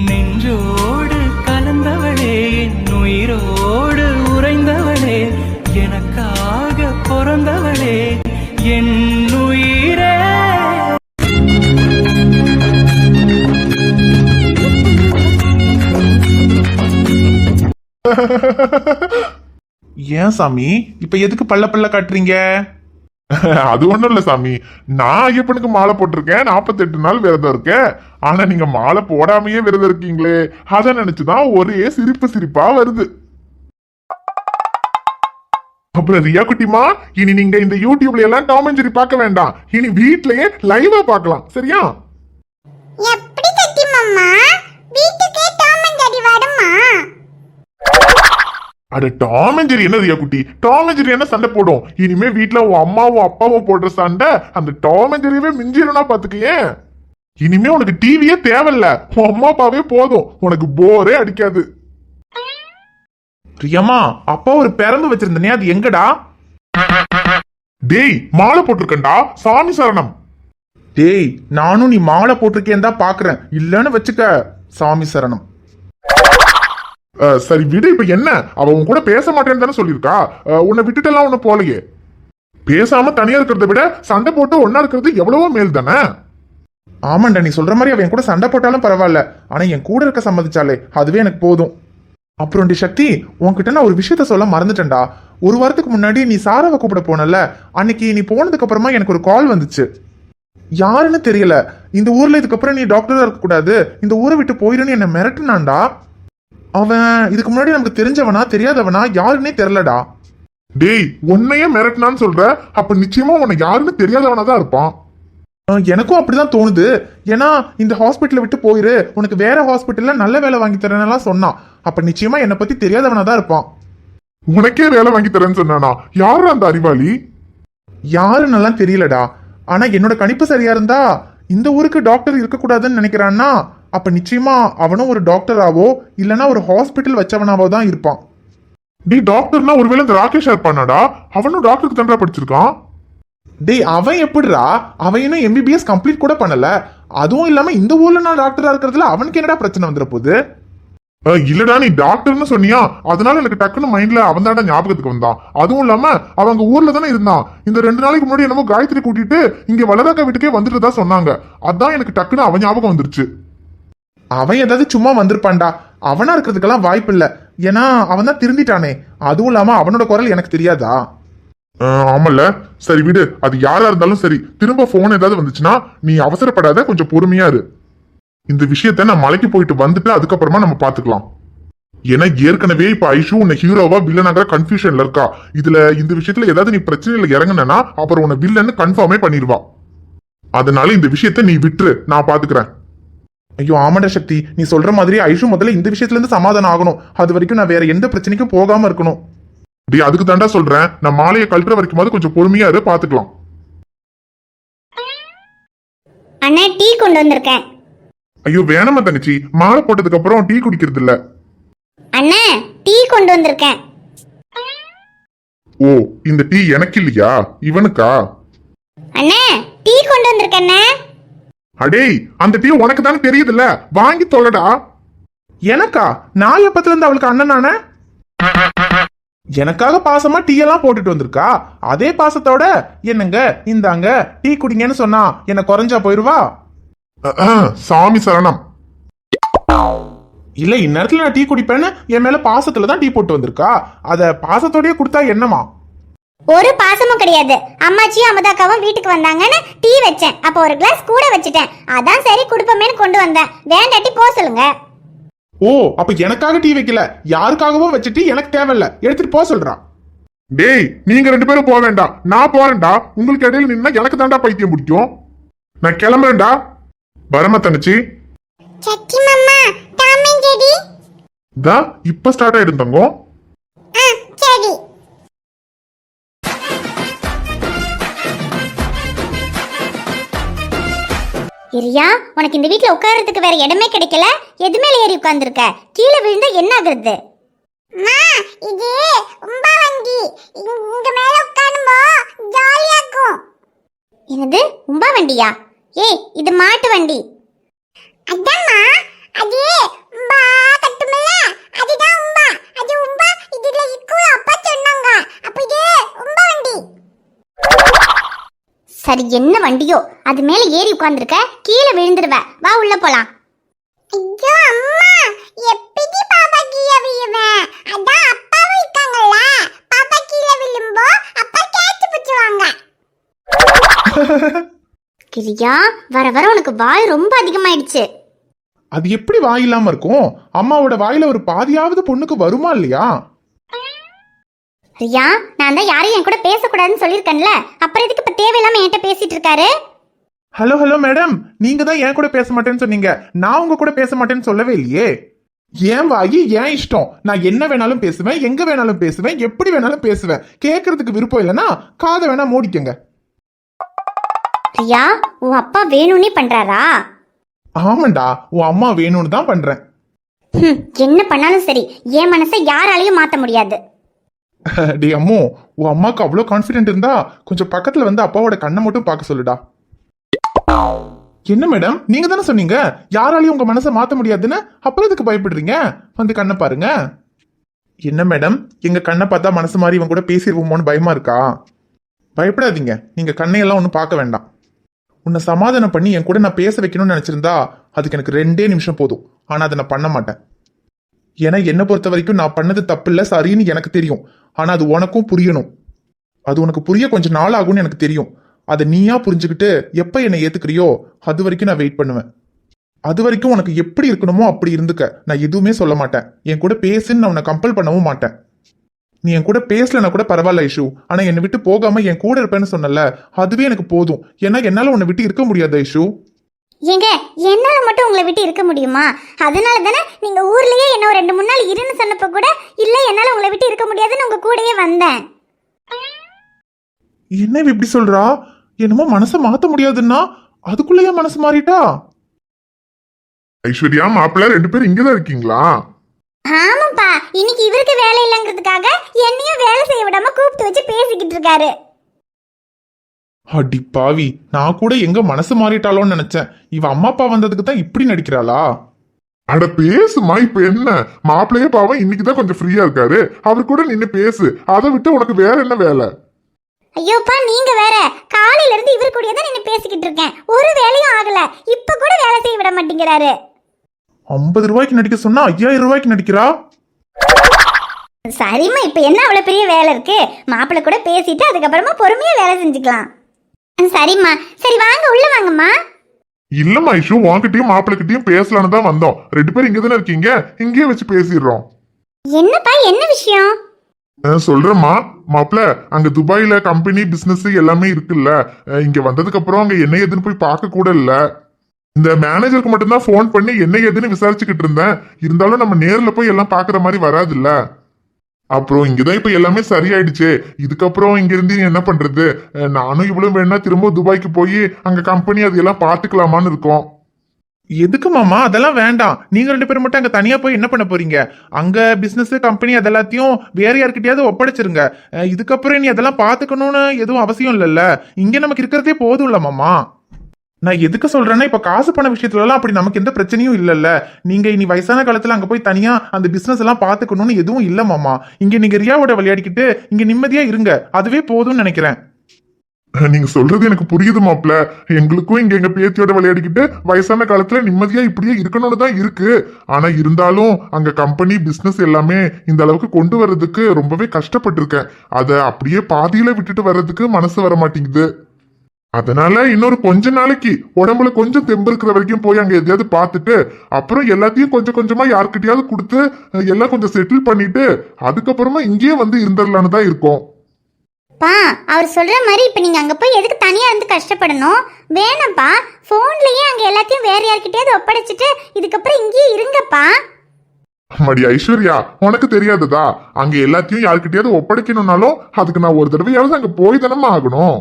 நெஞ்சோடு கலந்தவளே, என் உயிரோடு உறைந்தவளே, எனக்காக பிறந்தவளே, என் உயிரே. ஏன் சாமி இப்ப எதுக்கு பல்ல பல்ல காட்டுறீங்க? அது ஒண்ணும் இல்ல சாமி, நான் ஐயப்பனுக்கு மாலை போட்டிருக்கேன், 48 நாள் விரதம் இருக்கேன். ஆனா நீங்க மாலை போடாமையே விரதம் இருக்கீங்களே, அத நினைச்சுதான் ஒரே சிரிப்பா வருது. அப்புறம் ரியா குட்டிமா, இனி நீங்க இந்த யூடியூப்ல எல்லாம் டாம் அண்ட் ஜெர்ரி பார்க்க வேண்டாம், இனி வீட்லயே லைவா பார்க்கலாம், சரியா? எப்படி கட்டி மாமா, வீட்டுக்கே டாம் அண்ட் ஜெர்ரி வருமா? அட டாம் அண்ட் ஜெர்ரி என்ன ரியா குட்டி, டாம் அண்ட் ஜெர்ரி என்ன சண்டை போடும்? இனிமே வீட்ல உன் அம்மாவும் அப்பாவும் போடுற சண்டை அந்த டாம் அண்ட் ஜெர்ரியே மிஞ்சிரும்னா பாத்துக்கயே. இனிமே உனக்கு டிவியே தேவையில்ல, உன் அம்மா அப்பாவே போதும், உனக்கு போரே அடிக்காது. ரியம்மா, அப்பா ஒரு பெரம்பு வச்சிருந்தனே, அது எங்கடா? டேய், மாலை போட்டிருக்கேன்டா, சாமி சரணம். டேய், நானும் நீ மாலை போட்டிருக்கேன் தான் பாக்குறேன், இல்லன்னு வச்சுக்க சாமி சரணம். சரி விடு, இப்ப என்ன? அவ உன் கூட பேச மாட்டேன்னு தானே சொல்லியிருக்கா, உன்னை விட்டுட்டெல்லாம் உன்னை போலையே. பேசாம தனியா இருக்கிறத விட சண்டை போட்டு ஒன்னா இருக்கிறது எவ்வளவோ மேல் தானே. ஆமாண்டா, நீ சொல்ற மாதிரி அவன் என் கூட சண்டை போட்டாலும் பரவாயில்ல, ஆனா என் கூட இருக்க சம்மதிச்சாலே அதுவே எனக்கு போதும். அப்புறம் டி சக்தி, உன்கிட்ட நான் ஒரு விஷயத்த சொல்ல மறந்துட்டேன்டா. ஒரு வாரத்துக்கு முன்னாடி நீ சாராவை கூப்பிட போனல, அன்னைக்கு நீ போனதுக்கு அப்புறமா எனக்கு ஒரு கால் வந்துச்சு. யாருன்னு தெரியல, இந்த ஊர்ல இதுக்கப்புறம் நீ டாக்டரா இருக்க கூடாது, இந்த ஊரை விட்டு போயிருன்னு என்ன மிரட்டுனான்டா. அவன் இதுக்கு முன்னாடி நமக்கு தெரிஞ்சவனா தெரியாதவனா யாருன்னே தெரியலடா. டேய், உன்னையே மிரட்டினான்னு சொல்ற, அப்ப நிச்சயமா உன்னை யாருன்னு தெரியாதவனா தான் இருப்பான். எனக்கும் அப்படிதான் தோணுது. ஏன்னா இந்த ஹாஸ்பிட்டலை விட்டு போயிரு, உனக்கு வேற ஹாஸ்பிட்டல்ல நல்ல வேலை வாங்கி தரேன்னு சொன்னான். அப்ப நிச்சயமா என்னை பத்தி தெரியாதவனா தான் இருப்பான். உனக்கே வேலை வாங்கி தரேன்னு சொன்னானா? யாரு அந்த அறிவாளி? யாருன்னு தெரியலடா. ஆனா என்னோட கணிப்பு சரியா இருந்தா இந்த ஊருக்கு டாக்டர் இருக்கக்கூடாதுன்னு நினைக்கிறான்னா அப்ப நிச்சயமா அவனும் ஒரு டாக்டராவோ இல்லனா ஒரு ஹாஸ்பிட்டல் வச்சவனாவோ தான் இருப்பான். டி டாக்டர்னா ஒருவேளை இந்த ராகேஷ் இருப்பானாடா? அவனும் டாக்டருக்கு தண்டா படிச்சிருக்கான். டேய், அவன் எப்படிடா? அவன் இன்னும் எம்பிபிஎஸ் கம்ப்ளீட் கூட பண்ணல. அதுவும் இல்லாம இந்த ஊர்ல நான் டாக்டரா இருக்கிறதுல அவனுக்கு என்னடா பிரச்சனை வந்துட போகுது? இல்லடா, நீ டாக்டர்னு சொன்னியா, அதனால எனக்கு டக்குன்னு மைண்ட்ல அவன் தான்டா ஞாபகத்துக்கு வந்தான். அதுவும் இல்லாம அவங்க ஊர்ல தானே இருந்தான். இந்த 2 நாளைக்கு முன்னாடி என்னமோ காயத்ரி கூட்டிட்டு இங்க வளராக்கா வீட்டுக்கே வந்துட்டு தான் சொன்னாங்க. அதான் எனக்கு டக்குன்னு அவன் ஞாபகம் வந்துருச்சு. அவன் ஏதாவது சும்மா வந்திருப்பான்டா. அவனா இருக்கிறதுக்கெல்லாம் வாய்ப்பு இல்ல. ஏன்னா அவன் தான் திருந்திட்டானே. அதுவும் இல்லாம அவனோட குரல் எனக்கு தெரியாதா? ஆமல்ல, சரி விடு, அது யாரா இருந்தாலும் சரி. திரும்ப போன் ஏதாவது வந்துச்சுன்னா நீ அவசரப்படாத, கொஞ்சம் பொறுமையா இரு. இந்த விஷயத்த நான் மலைக்கு போயிட்டு வந்துட்டு அதுக்கப்புறமா நம்ம பாத்துக்கலாம். ஏன்னா ஏற்கனவே இப்ப ஐஷு உன்னை ஹீரோவா வில்லனாங்கிற கன்ஃபியூஷன்ல இருக்கா. இதுல இந்த விஷயத்துல ஏதாவது நீ பிரச்சனையில இறங்குனா அப்புறம் உன்னை வில்லன்னு கன்ஃபார்மே பண்ணிடுவா. அதனால இந்த விஷயத்த நீ விட்டுரு, நான் பாத்துக்கிறேன். ஐயோ ஆமாண்டா சக்தி, நீ சொல்ற மாதிரி ஐஷு முதல்ல இந்த விஷயத்துல இருந்து சமாதானம் ஆகணும். அது வரைக்கும் நான் வேற எந்த பிரச்சனைக்கும் போகாம இருக்கணும். டி அதுக்கு தாண்டா சொல்றேன், நான் மாலையை கழட்டுற வரைக்கும் கொஞ்சம் பொறுமையா இரு, பாத்துக்கலாம். அண்ணா, டீ கொண்டு வந்திருக்கேன். ஐயோ வேணாமா தங்கச்சி, மாலை போட்டதுக்கு அப்புறம் டீ குடிக்கிறது இல்ல. அண்ணா, டீ கொண்டு வந்திருக்கேன். ஓ, இந்த டீ எனக்கு இல்லையா, இவனுக்கா? அண்ணா, டீ கொண்டு வந்திருக்கேன். அடேய், அந்த டீ உனக்கு தானே தெரியுதுல்ல, வாங்கி தொலைடா. எனக்கா? நான் எப்பத்துல இருந்து அவளுக்கு அண்ணனானே? எனக்காக பாசமா டீ எல்லாம் போட்டுட்டு வந்திருக்கா. அதே பாசத்தோட என்னங்க இந்தாங்க டீ குடிங்கன்னு சொன்னா என்ன குறைஞ்சா போயிருவா? சாமி சரணம். இல்ல, இந்நேரத்துல நான் டீ குடிப்பேன்னு என் மேல பாசத்துலதான் டீ போட்டு வந்திருக்கா. அத பாசத்தோடய கொடுத்தா என்னமா? ஒரு பாசமும் கிடையாது. அம்மாச்சியும் அமதாக்காவும் வீட்டுக்கு வந்தாங்கன்னு டீ வச்சேன். அப்ப ஒரு கிளாஸ் கூட வச்சுட்டேன். அதான் சரி குடுப்பமேன்னு கொண்டு வந்தேன். வேண்டாட்டி போ சொல்லுங்க. ஓ, அப்ப எனக்காக டீ வைக்கல, யாருக்காகவோ வச்சுட்டு எனக்கு தேவையில்ல, எடுத்துட்டு போக சொல்றான். டேய், நீங்க 2 பேரும் போக வேண்டாம், நான் போறேன்டா. உங்களுக்கு இடையில நின்னா எனக்கு தாண்டா பைத்தியம் பிடிக்கும். நான் கிளம்புறேன்டா. வரமா தங்கச்சி. சச்சி மாமா, டாம் அண்ட் ஜெர்ரி தா இப்ப ஸ்டார்ட் ஆயிடும் தங்கம். சரி. இரியா, உனக்கு இந்த வீட்ல உட்கார்றதுக்கு வேற இடமே கிடைக்கல. எது மேல ஏறி உட்கார்ந்திருக்க? கீழே விழுந்தா என்ன ஆகுறது? மா, இது உம்பா வண்டி. இங்க மேல உட்காரும்போ ஜாலியா இருக்கும். என்னது உம்பா வண்டியா? ஏய், இது மாட்டு வண்டி. அடம்மா, அது சரி, என்ன வண்டியோ அது மேல ஏறி உட்கார்ந்திருக்க, கீழே விழுந்துருவ. வா உள்ள போலாம். ஐயோ அம்மா, எப்படி பாப்பா கீழே விழுவேன்? அதான் அப்பாவும் இருக்காங்கல்ல, பாப்பா கீழே விழும்போ அப்பா கேட்ச் பிடிச்சுவாங்க. கிரியா, வர வர உனக்கு வாய் ரொம்ப அதிகமாயிடுச்சு. அது எப்படி வாய் இல்லாம இருக்கும்? அம்மாவோட வாயில ஒரு பாதியாவது பொண்ணுக்கு வருமா இல்லையா? ரியா, நான் தான் யாரையும் என் கூட பேசக்கூடாதுன்னு சொல்லியிருக்கேன்ல, அப்புறம் எதுக்கு இப்ப தேவையில்லாம என்கிட்ட பேசிட்டு இருக்காரு? ஹலோ ஹலோ மேடம், நீங்க தான் என் கூட பேச மாட்டேன்னு சொன்னீங்க. நான் உங்க கூட பேச மாட்டேன்னு சொல்லவே இல்லையே. ஏன் வாயி ஏன் இஷ்டம். நான் என்ன வேணாலும் பேசுவேன், எங்க வேணாலும் பேசுவேன், எப்படி வேணாலும் பேசுவேன். கேட்கறதுக்கு விருப்பம் இல்லைன்னா காதை வேணா மூடிக்கங்க. ரியா, உன் அப்பா வேணும்னே பண்றாரா? ஆமாண்டா, உன் அம்மா வேணும்னு தான் பண்றேன். என்ன பண்ணாலும் சரி, என் மனசை யாராலையும் மாத்த முடியாது. டே அம்மோ, உன் அம்மாக்கு அவ்வளோ கான்ஃபிடென்ட் இருந்தா கொஞ்சம் பக்கத்துல வந்து அப்பாவோட கண்ணை மட்டும் பார்க்க சொல்லுடா. என்ன மேடம், நீங்க தானே சொன்னீங்க யாராலையும் உங்க மனசை மாத்த முடியாதுன்னு, அப்புறம் எதுக்கு பயப்படுறீங்க? வந்து கண்ணை பாருங்க. என்ன மேடம், எங்க கண்ணை பார்த்தா மனசு மாதிரி இவன் கூட பேசிடுவோமோன்னு பயமா இருக்கா? பயப்படாதீங்க, நீங்க கண்ணையெல்லாம் ஒன்றும் பார்க்க வேண்டாம். உன்னை சமாதானம் பண்ணி என் கூட நான் பேச வைக்கணும்னு நினைச்சிருந்தா அதுக்கு எனக்கு 2 நிமிஷம் போதும். ஆனா அதை நான் பண்ண மாட்டேன். ஏன்னா என்னை பொறுத்த வரைக்கும் நான் பண்ணது தப்பு இல்லை, சரின்னு எனக்கு தெரியும். ஆனா அது உனக்கும் புரியணும். அது உனக்கு புரிய கொஞ்சம் நாள் ஆகும்னு எனக்கு தெரியும். அதை நீயா புரிஞ்சுக்கிட்டு எப்ப என்னை ஏத்துக்கிறியோ அது வரைக்கும் நான் வெயிட் பண்ணுவேன். அது வரைக்கும் உனக்கு எப்படி இருக்கணுமோ அப்படி இருந்துக்க. நான் எதுவுமே சொல்ல மாட்டேன். என் கூட பேசுன்னு நான் உன்னை கம்பல் பண்ணவும் மாட்டேன். நீ என் கூட பேசலன்னா கூட பரவாயில்ல ஐஷு, ஆனா என்னை விட்டு போகாம என் கூட இருப்பேன்னு சொன்னல, அதுவே எனக்கு போதும். ஏன்னா என்னால உன்னை விட்டு இருக்க முடியாது ஐஷு. ஏங்க, என்னால மட்டும் உங்களை விட்டு இருக்க முடியுமா? அதனால தானே நீங்க ஊர்லயே என்ன ஒரு 2-3 நாள் இருன்னு சொன்னப்ப கூட இல்ல என்னால உங்களை விட்டு இருக்க முடியாதுன்னு உங்க கூடயே வந்தேன். என்ன இப்படி சொல்றா? என்னமோ மனசை மாத்த முடியாதுன்னா அதுக்குள்ளேயே மனசு மாறிட்டா? ஐஸ்வர்யா, மாப்பிள்ள 2 பேரும் இங்கதான் இருக்கீங்களா? ஆமாப்பா, இன்னைக்கு இவருக்கு வேலை இல்லைங்கிறதுக்காக என்னையும் வேலை செய்ய விடாம கூப்பிட்டு வச்சு பேசிக்கிட்டு இருக்காரு. அடி பாவி, நான் கூட எங்க மனசு மாறிட்டாளோன்னு நினைச்சேன். இவ அம்மா அப்பா வந்ததுக்கு தான் இப்படி நடிக்கிறாளா? அட பேசுமா, இப்ப என்ன? மாப்பிள்ளையே பாவம் இன்னைக்குதான் கொஞ்சம் ஃப்ரீயா இருக்காரு, அவர் கூட நின்னு பேசு. அதை விட்டு உனக்கு வேற என்ன வேலை? ஐயோப்பா, நீங்க வேற, காலையில இருந்து இவர் கூடயே தான் நின்னு பேசிக்கிட்டு இருக்கேன், ஒரு வேலையும் ஆகல. இப்ப கூட வேலை செய்ய விட மாட்டேங்கிறாரு. 50 ரூபாய்க்கு நடிக்க சொன்னா 5000 ரூபாய்க்கு நடிக்கிறா. சரிம்மா, இப்ப என்ன அவ்வளவு பெரிய வேலை இருக்கு? மாப்பிள்ளை கூட பேசிட்டு அதுக்கப்புறமா பொறுமையா வேலை செஞ்சுக்கலாம். சரிம்மா, சரி வாங்க, உள்ள வாங்கம்மா. இல்லம்மா ஐஷு, உன்கிட்டயும் மாப்பிள்ளைகிட்டயும் பேசலான்னு தான் வந்தோம். 2 பேரும் இங்க தானே இருக்கீங்க, இங்கேயே வச்சு பேசிடுறோம். என்னப்பா, என்ன விஷயம்? சொல்றேம்மா, மாப்பிள்ள அங்க துபாயில கம்பெனி பிசினஸ் எல்லாமே இருக்குல்ல. இங்க வந்ததுக்கு அப்புறம் அங்க என்ன ஏதுன்னு போய் பார்க்க கூட இல்ல. இந்த மேனேஜருக்கு மட்டும்தான் போன் பண்ணி என்ன ஏதுன்னு விசாரிச்சுக்கிட்டு இருந்தேன். இருந்தாலும் நம்ம நேர்ல போய் எல்லாம் பாக்குற மாதிரி வராதுல்ல. அப்புறம் இங்கதான் இப்ப எல்லாமே சரியாயிடுச்சு. இதுக்கப்புறம் இங்க இருந்து என்ன பண்றது? நானும் இவ்வளவு வேணா திரும்ப துபாய்க்கு போய் அங்க கம்பெனி அது எல்லாம் பாத்துக்கலாமான்னு இருக்கோம். எதுக்கு மாமா, அதெல்லாம் வேண்டாம். நீங்க 2 பேரும் மட்டும் அங்க தனியா போய் என்ன பண்ண போறீங்க? அங்க பிசினஸ் கம்பெனி அதெல்லாத்தையும் வேற யார்கிட்டயாவது ஒப்படைச்சிருங்க. இதுக்கப்புறம் நீ அதெல்லாம் பாத்துக்கணும்னு எதுவும் அவசியம் இல்லைல்ல. இங்க நமக்கு இருக்கிறதே போதும் இல்ல மாமா. நான் எதுக்கு சொல்றேன்னா, இப்ப காசு பண விஷயத்துல எல்லாம் அப்படி நமக்கு எந்த பிரச்சனையும் இல்லல்ல. நீங்க இனி வயசான காலத்துல அங்க போய் தனியா அந்த பிசினஸ் எல்லாம் பாத்துக்கணும்னு எதுவும் இல்ல மாமா. இங்க நீங்க ரியாவோட விளையாடிக்கிட்டு இங்க நிம்மதியா இருங்க, அதுவே போதும்னு நினைக்கிறேன். நீங்க சொல்றது எனக்கு புரியுது மாப்பிள்ள. எங்களுக்கும் இங்க எங்க பேத்தியோட விளையாடிக்கிட்டு வயசான காலத்துல நிம்மதியா இப்படியே இருக்கணும்னு தான் இருக்கு. ஆனா இருந்தாலும் அங்க கம்பெனி பிசினஸ் எல்லாமே இந்த அளவுக்கு கொண்டு வர்றதுக்கு ரொம்பவே கஷ்டப்பட்டிருக்கேன். அதை அப்படியே பாதியில விட்டுட்டு வர்றதுக்கு மனசு வர மாட்டேங்குது. அதனால இன்னொரு கொஞ்ச நாளைக்கு உடம்புல கொஞ்சம் தெம்பு இருக்கிற வரைக்கும் போய் அங்க எதையாவது பார்த்துட்டு அப்புறம் எல்லாத்தையும் கொஞ்சம் கொஞ்சமா யாருக்கிட்டையாவது கொடுத்து எல்லாம் கொஞ்சம் செட்டில் பண்ணிட்டு அதுக்கப்புறமா இங்கேயே வந்து இருந்துடலான்னு தான் இருக்கோம். பா, அவர் சொல்ற மாதிரி இப்ப நீங்க அங்க போய் எதுக்கு தனியா இருந்து கஷ்டப்படணும்? வேணாம்ப்பா, போன்லயே அங்க எல்லாத்தையும் வேற யார்கிட்டயாவது ஒப்படைச்சிட்டு இதுக்கப்புறம் இங்கேயே இருங்கப்பா. மடி ஐஸ்வர்யா, உனக்கு தெரியாததா? அங்க எல்லாத்தையும் யாருக்கிட்டையாவது ஒப்படைக்கணும்னாலும் அதுக்கு நான் ஒரு தடவையாவது அங்க போய் தானமா ஆகணும்.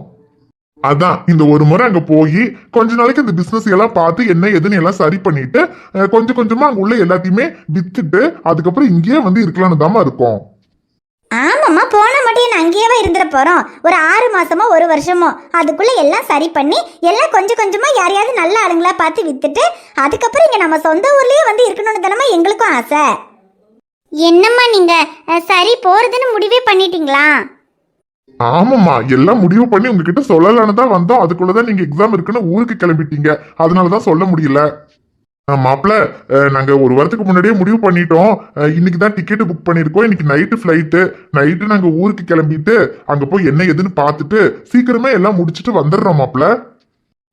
அதான் இந்த ஒரு முறை அங்க போய் கொஞ்ச நாளைக்கு அந்த பிசினஸ் எல்லாம் பார்த்து என்ன எதுன்னு எல்லாம் சரி பண்ணிட்டு கொஞ்சம் கொஞ்சமா அங்க உள்ள எல்லாத்தையுமே வித்துட்டு அதுக்கப்புறம் இங்கேயே வந்து இருக்கலாம்னு தாமா இருக்கும். ஆமாம்மா, போன மட்டும் அங்கேயே இருந்துட போறோம். ஒரு 6 மாசமோ 1 வருஷமோ அதுக்குள்ள எல்லாம் சரி பண்ணி எல்லாம் கொஞ்சம் கொஞ்சமா யாரையாவது நல்ல ஆளுங்களா பார்த்து வித்துட்டு அதுக்கப்புறம் இங்க நம்ம சொந்த ஊர்லயே வந்து இருக்கணும்னு தானமா எங்களுக்கும் ஆசை. என்னம்மா நீங்க சரி போறதுன்னு முடிவே பண்ணிட்டீங்களா? ஆமாம்மா, எல்லாம் முடிவு பண்ணி உங்ககிட்ட சொல்லலான்னு தான் வந்தோம். அதுக்குள்ளதான் நீங்க எக்ஸாம் இருக்குன்னு ஊருக்கு கிளம்பிட்டீங்க. அதனாலதான் சொல்ல முடியல. மாப்பிள்ள, நாங்க ஒரு வாரத்துக்கு முன்னாடியே முடிவு பண்ணிட்டோம். இன்னைக்கு தான் டிக்கெட் புக் பண்ணிருக்கோம். இன்னைக்கு நைட்டு ஃபிளைட்டு. நைட்டு நாங்க ஊருக்கு கிளம்பிட்டு அங்க போய் என்ன ஏதுன்னு பார்த்துட்டு சீக்கிரமே எல்லாம் முடிச்சுட்டு வந்துடுறோம் மாப்பிள்ள.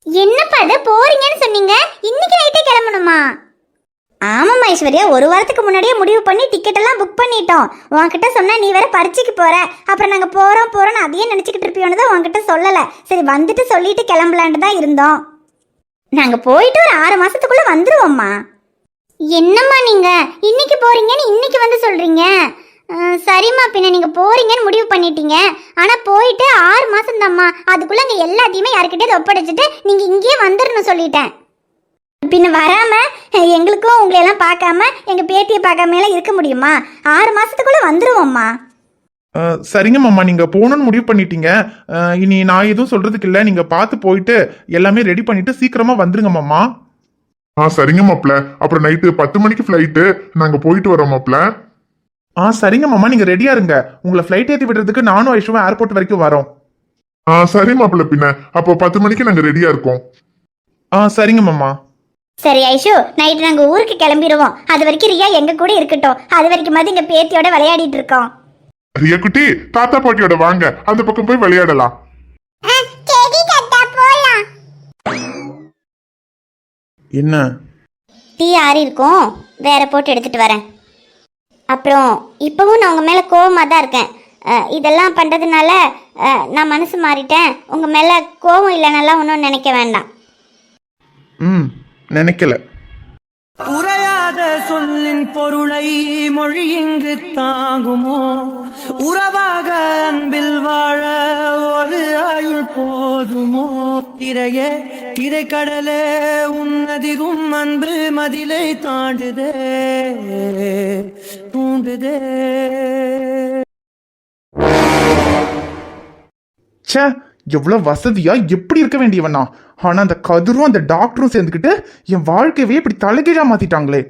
என்னப்பா இது போறீங்கன்னு சொன்னீங்க, இன்னைக்கு நைட்டே கிளம்பணுமா? ஆமாம்மா ஐஸ்வர்யா, ஒரு வாரத்துக்கு முன்னாடியே முடிவு பண்ணி டிக்கெட் எல்லாம் புக் பண்ணிட்டோம். உன்கிட்ட சொன்னா நீ வேற பரீட்சைக்கு போற, அப்புறம் நாங்க போறோம்னு அதையே நினைச்சுக்கிட்டு இருப்பியோன்னு தான் உன்கிட்ட சொல்லல. சரி வந்துட்டு சொல்லிட்டு கிளம்பலான்ட்டு தான் இருந்தோம். நாங்க போயிட்டு ஒரு 6 மாசத்துக்குள்ள வந்துருவோம்மா. என்னம்மா நீங்க இன்னைக்கு போறீங்கன்னு இன்னைக்கு வந்து சொல்றீங்க? சரிம்மா, பின்ன நீங்க போறீங்கன்னு முடிவு பண்ணிட்டீங்க. ஆனா போயிட்டு 6 மாசம் தான்மா. அதுக்குள்ள இங்க எல்லாத்தையுமே யாருக்கிட்டே ஒப்படைச்சிட்டு நீங்க இங்கேயே வந்துடணும் சொல்லிட்டேன். பின்ன வராம எங்களுக்கும் உங்களை எல்லாம் பார்க்காம எங்க பேத்தியை பார்க்காம எல்லாம் இருக்க முடியுமா? 6 மாசத்துக்குள்ள வந்துருவோம்மா. சரிங்க மாமா, நீங்க போகணும்னு முடிவு பண்ணிட்டீங்க. இனி நான் எதுவும் சொல்றதுக்கு இல்லை. நீங்க பார்த்து போயிட்டு எல்லாமே ரெடி பண்ணிட்டு சீக்கிரமா வந்துருங்க மாமா. சரிங்க மாப்பிள்ள. அப்புறம் நைட்டு 10 மணிக்கு ஃபிளைட்டு. நாங்க போயிட்டு வரோம் மாப்பிள்ள. சரிங்க மாமா, நீங்க ரெடியா இருங்க. உங்களை ஃபிளைட் ஏற்றி விடுறதுக்கு நானும் ஐஷுவும் ஏர்போர்ட் வரைக்கும் வரோம். சரி மாப்பிள்ள. பின்ன அப்போ 10 மணிக்கு நாங்க ரெடியா இருக்கோம். சரிங்க மாமா. சரி ஐஷு, நைட்டு நாங்க ஊருக்கு கிளம்பிடுவோம். அது வரைக்கும் ரியா எங்க கூட இருக்கட்டும். அது வரைக்கும் மாதிரி எங்க பேத்தியோட விளையாடிட்டு இருக்கோம். ரியா குட்டி, தாத்தா பாட்டியோட வாங்க, அந்த பக்கம் போய் விளையாடலாம். என்ன டீ ஆறி இருக்கும், வேற போட்டு எடுத்துட்டு வரேன். அப்புறம் இப்பவும் நான் உங்க மேல கோவமா தான் இருக்கேன். இதெல்லாம் பண்றதுனால நான் மனசு மாறிட்டேன். உங்க மேல கோவம் இல்லைன்னாலாம் ஒன்றும் நினைக்க வேண்டாம். நினைக்கல. உரையாத சொல்லின் பொருளை மொழி இங்கு தாங்குமோ? உறவாக அன்பில் வாழ ஒரு ஆயுள் போதுமோ? திரையே திரைக்கடலே உன்னதிரும் அன்பு மதிலை தாண்டுதே தூண்டுதே. ச்சே, எவ்வளவு வசதியா எப்படி இருக்க வேண்டியவனா. ஆனா அந்த கதிரும் அந்த டாக்டரும் சேர்ந்துக்கிட்டு என் வாழ்க்கையவே இப்படி தலைகீழா மாத்திட்டாங்களே.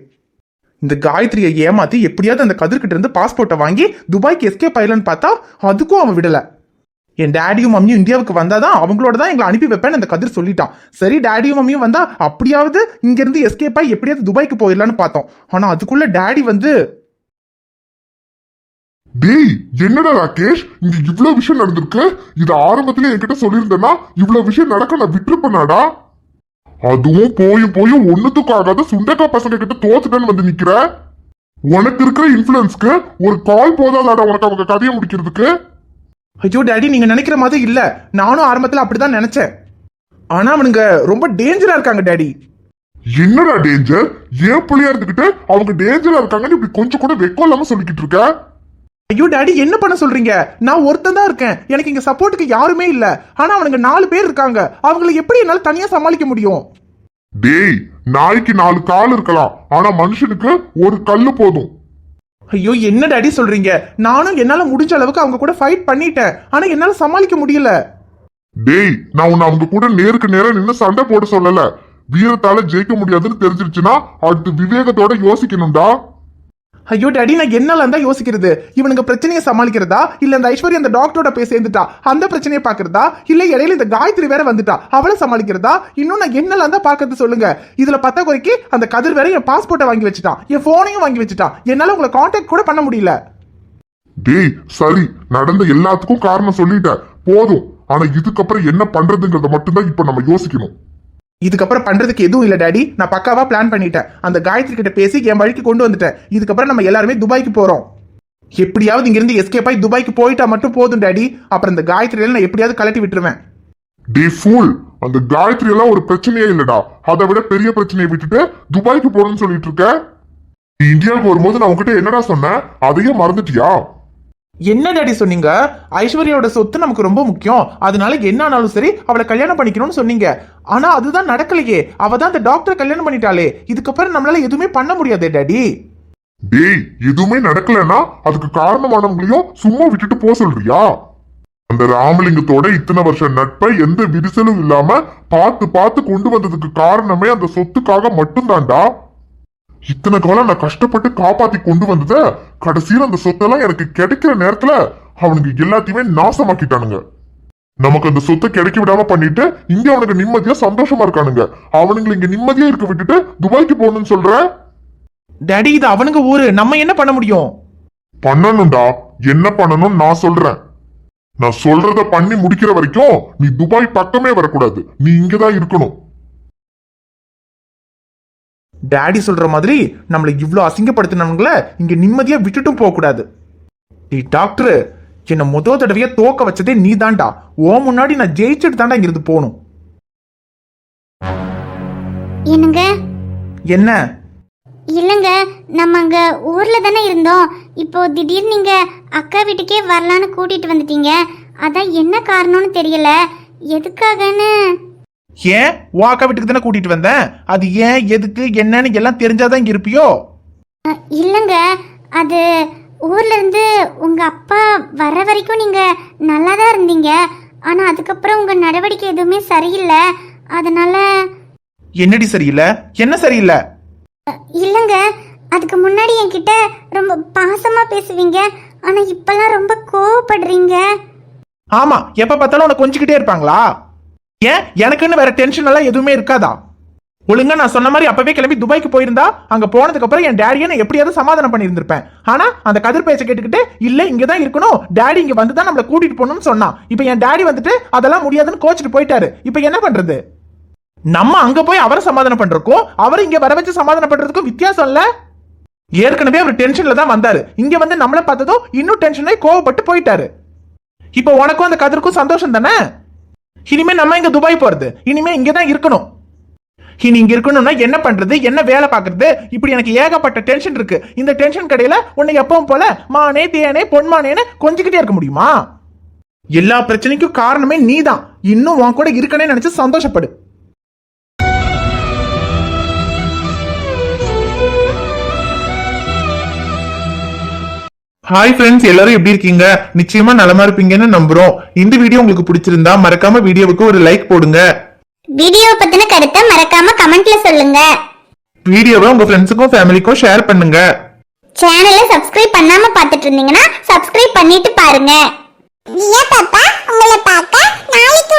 இந்த காயத்ரியை ஏமாத்தி எப்படியாவது அந்த கதிர்கிட்ட இருந்து பாஸ்போர்ட்டை வாங்கி துபாய்க்கு எஸ்கேப் ஆயிடலான்னு பார்த்தா அதுக்கும் அவன் விடல. என் டேடியும் மம்மியும் இந்தியாவுக்கு வந்தாதான் அவங்களோட தான் எங்களை அனுப்பி வைப்பேன்னு அந்த கதிர் சொல்லிட்டான். சரி, டேடியும் மம்மியும் வந்தா அப்படியாவது இங்க இருந்து எஸ்கேப் ஆகி எப்படியாவது துபாய்க்கு போயிடலான்னு பார்த்தோம். ஆனா அதுக்குள்ள டேடி வந்து, டேய், என்னடா ராகேஷ், இங்க இவ்வளவு விஷயம் நடந்திருக்கு. இது ஆரம்பத்திலே என்கிட்ட சொல்லியிருந்தேன்னா இவ்வளவு விஷயம் நடக்க நான் விட்டுருப்பேனாடா. அதுவும் போயும் ஒண்ணுத்துக்கும் ஆகாத சுண்டக்கா பசங்க கிட்ட தோத்துட்டேன்னு வந்து நிக்கிற. உனக்கு இருக்கிற இன்ஃபுளுன்ஸ்க்கு ஒரு கால் போதாதாடா உனக்கு அவங்க கதையை முடிக்கிறதுக்கு. ஐயோ டேடி, நீங்க நினைக்கிற மாதிரி இல்ல. நானும் ஆரம்பத்துல அப்படிதான் நினைச்சேன். ஆனா அவனுங்க ரொம்ப டேஞ்சரா இருக்காங்க டேடி. என்னடா டேஞ்சர்? ஏன் புள்ளியா இருந்துகிட்டு அவங்க டேஞ்சரா இருக்காங்கன்னு இப்படி கொஞ்சம் கூட வெக்கம் இல்லாம சொல்லிக்கிட்டு இருக்க? ஐயோ டாடி, என்ன பண்ண சொல்றீங்க? நான் ஒருத்தன் தான் இருக்கேன். எனக்கு இங்க சப்போர்ட்டுக்கு யாருமே இல்ல. ஆனா அவனுங்க 4 பேர் இருக்காங்க. அவங்களை எப்படி என்னால தனியா சமாளிக்க முடியும்? டேய், நாய்க்கு 4 கால் இருக்கலாம், ஆனா மனுஷனுக்கு ஒரு கல்லு போதும். ஐயோ, என்ன டாடி சொல்றீங்க? நானும் என்னால முடிஞ்ச அளவுக்கு அவங்க கூட ஃபைட் பண்ணிட்டேன். ஆனா என்னால சமாளிக்க முடியல. டேய், நான் உன்னை அவங்க கூட நேருக்கு நேரம் நின்று சண்டை போட சொல்லல. வீரத்தால ஜெயிக்க முடியாதுன்னு தெரிஞ்சிருச்சுன்னா அடுத்து விவேகத்தோட யோசிக்கணும்டா. ஐயோ டாடி, நான் என்னால தான் யோசிக்கிறது. இவனுங்க பிரச்சனையை சமாளிக்கிறதா, இல்ல அந்த ஐஸ்வர்யா அந்த டாக்டரோட போய் சேர்ந்துட்டா அந்த பிரச்சனையை பாக்குறதா, இல்ல இடையில இந்த காயத்ரி வேற வந்துட்டா அவளை சமாளிக்கிறதா, இன்னும் நான் என்னல தான் பாக்குறது சொல்லுங்க. இதுல பத்தா குறைக்கு அந்த கதிர் வேற என் பாஸ்போர்ட்டை வாங்கி வச்சுட்டான், என் போனையும் வாங்கி வச்சுட்டான். என்னால உங்களை கான்டாக்ட் கூட பண்ண முடியல. டேய், சரி, நடந்த எல்லாத்துக்கும் காரணம் சொல்லிட்ட போதும். ஆனா இதுக்கப்புறம் என்ன பண்றதுங்கிறத மட்டும்தான் இப்ப நம்ம யோசிக்கணும். இதுக்கப்புறம் பண்றதுக்கு எதுவும் இல்ல டாடி. நான் பக்காவா பிளான் பண்ணிட்டேன். அந்த காயத்ரி கிட்ட பேசி என் வழிக்கு கொண்டு வந்துட்டேன். இதுக்கப்புறம் நம்ம எல்லாருமே துபாய்க்கு போறோம். எப்படியாவது இங்கிருந்து எஸ்கேப் ஆகி துபாய்க்கு போயிட்டா மட்டும் போதும் டாடி. அப்புறம் இந்த காயத்ரியில நான் எப்படியாவது கலட்டி விட்டுருவேன். டே ஃபூல், அந்த காயத்ரி எல்லாம் ஒரு பிரச்சனையே இல்லடா. அதை விட பெரிய பிரச்சனையை விட்டுட்டு துபாய்க்கு போறேன்னு சொல்லிட்டு இருக்க. நீ இந்தியாவுக்கு வரும்போது நான் உங்ககிட்ட என்னடா சொன்னேன், அதையே மறந்துட்டியா? என்ன டாடி சொன்னீங்க? ஐஸ்வர்யாவோட சொத்து நமக்கு ரொம்ப முக்கியம், அதனால என்ன ஆனாலும் சரி அவளை கல்யாணம் பண்ணிக்கணும்னு சொன்னீங்க. ஆனா அதுதான் நடக்கலையே. அவ தான் அந்த டாக்டர் கல்யாணம் பண்ணிட்டாளே. இதுக்கப்புறம் நம்மளால எதுவுமே பண்ண முடியாதே டாடி. டேய், எதுவுமே நடக்கலன்னா அதுக்கு காரணமானவங்களையும் சும்மா விட்டுட்டு போக சொல்றியா? அந்த ராமலிங்கத்தோட இத்தனை வருஷம் நட்பை எந்த விரிசலும் இல்லாம பார்த்து பார்த்து கொண்டு வந்ததுக்கு காரணமே அந்த சொத்துக்காக மட்டும்தான்டா. இத்தனை காலம் நான் கஷ்டப்பட்டு காப்பாத்தி கொண்டு வந்தத கடைசியில் அந்த சொத்தெல்லாம் எனக்கு கிடைக்கிற நேரத்துல அவனுங்க எல்லாத்தையுமே நாசமாக்கிட்டானுங்க. நமக்கு அந்த சொத்தை கிடைக்க விடாம பண்ணிட்டு இங்க அவனுக்கு நிம்மதியா சந்தோஷமா இருக்கானுங்க. அவனுங்களை இங்க நிம்மதியா இருக்க விட்டுட்டு துபாய்க்கு போகணும்னு சொல்ற? டாடி இது அவனுங்க ஊரு, நம்ம என்ன பண்ண முடியும்? பண்ணணும்டா. என்ன பண்ணணும் நான் சொல்றேன். நான் சொல்றத பண்ணி முடிக்கிற வரைக்கும் நீ துபாய் பக்கமே வரக்கூடாது. நீ இங்கதான் இருக்கணும். டாடி சொல்ற மாதிரி நம்மளை இவ்வளவு அசிங்கப்படுத்தினவங்கள இங்க நிம்மதியா விட்டுட்டும் போக கூடாது. டாக்டர், என்ன முதல் தடவையா தோக்க வச்சதே நீ தான்டா. ஓ முன்னாடி நான் ஜெயிச்சுட்டு தாண்டா இங்கிருந்து போகணும். என்னங்க? என்ன? இல்லங்க, நம்ம அங்க ஊர்ல தானே இருந்தோம். இப்போ திடீர்னு நீங்க அக்கா வீட்டுக்கே வரலான்னு கூட்டிட்டு வந்துட்டீங்க. அதான் என்ன காரணம்னு தெரியல. எதுக்காகன்னு? ஏன் உன் அக்கா வீட்டுக்கு தானே கூட்டிட்டு வந்தேன். அது ஏன் எதுக்கு என்னன்னு எல்லாம் தெரிஞ்சாதான் இங்க இருப்பியோ? இல்லங்க, அது ஊர்ல இருந்து உங்க அப்பா வர வரைக்கும் நீங்க நல்லா தான் இருந்தீங்க. ஆனா அதுக்கப்புறம் உங்க நடவடிக்கை எதுவுமே சரியில்லை. அதனால. என்னடி சரியில்லை? என்ன சரியில்லை? இல்லங்க, அதுக்கு முன்னாடி என்கிட்ட ரொம்ப பாசமா பேசுவீங்க. ஆனா இப்பெல்லாம் ரொம்ப கோவப்படுறீங்க. ஆமா, எப்ப பார்த்தாலும் உனக்கு கொஞ்சிக்கிட்டே இருப்பாங்களா? ஏன் எனக்குன்னு வேற டென்ஷன் எல்லாம் எதுவுமே இருக்காதா? ஒழுங்கா நான் சொன்ன மாதிரி அப்பவே கிளம்பி துபாய்க்கு போயிருந்தா அங்க போனதுக்கு அப்புறம் என் டேடியை நான் எப்படியாவது சமாதானம் பண்ணியிருந்திருப்பேன். ஆனா அந்த கதிர் பேச்சை கேட்டுக்கிட்டு இல்ல இங்கதான் இருக்கணும், டேடி இங்க வந்துதான் நம்மளை கூட்டிட்டு போகணும்னு சொன்னா. இப்ப என் டேடி வந்துட்டு அதெல்லாம் முடியாதுன்னு கோச்சிட்டு போயிட்டாரு. இப்ப என்ன பண்றது? நம்ம அங்க போய் அவரை சமாதானம் பண்றதுக்கும் அவர் இங்க வர வச்சு சமாதானம் பண்றதுக்கும் வித்தியாசம் இல்ல? ஏற்கனவே அவர் டென்ஷன்ல தான் வந்தாரு. இங்க வந்து நம்மள பார்த்ததும் இன்னும் டென்ஷனாய் கோவப்பட்டு போயிட்டாரு. இப்ப உனக்கும் அந்த கதிர்க்கும் சந்தோஷம் தானே? இனிமே நம்ம இங்க துபாய் போறது, இனிமே இங்கதான் இருக்கணும். இனி இங்க இருக்கணும்னா என்ன பண்றது, என்ன வேலை பாக்குறது? இப்படி எனக்கு ஏகப்பட்ட டென்ஷன் இருக்கு. இந்த டென்ஷன் கடையில உன்னை எப்பவும் போல மானே தேனே பொன்மானேன்னு கொஞ்சிக்கிட்டே இருக்க முடியுமா? எல்லா பிரச்சனைக்கும் காரணமே நீதான். இன்னும் உன் கூட இருக்கனே நினைச்சு சந்தோஷப்படு. ஹாய் ஃப்ரெண்ட்ஸ், எல்லாரும் எப்படி இருக்கீங்க? நிச்சயமா நலமா இருப்பீங்கன்னு நம்புறோம். இந்த வீடியோ உங்களுக்கு பிடிச்சிருந்தா மறக்காம வீடியோவுக்கு ஒரு லைக் போடுங்க. வீடியோ பத்தின கருத்தை மறக்காம கமெண்ட்ல சொல்லுங்க. வீடியோவை உங்க ஃப்ரெண்ட்ஸுக்கும் ஃபேமிலிக்கும் ஷேர் பண்ணுங்க. சேனலை சப்ஸ்கிரைப் பண்ணாம பார்த்துட்டு இருந்தீங்கன்னா சப்ஸ்கிரைப் பண்ணிட்டு பாருங்க. பாப்பா உங்களை பார்க்க நாளைக்கு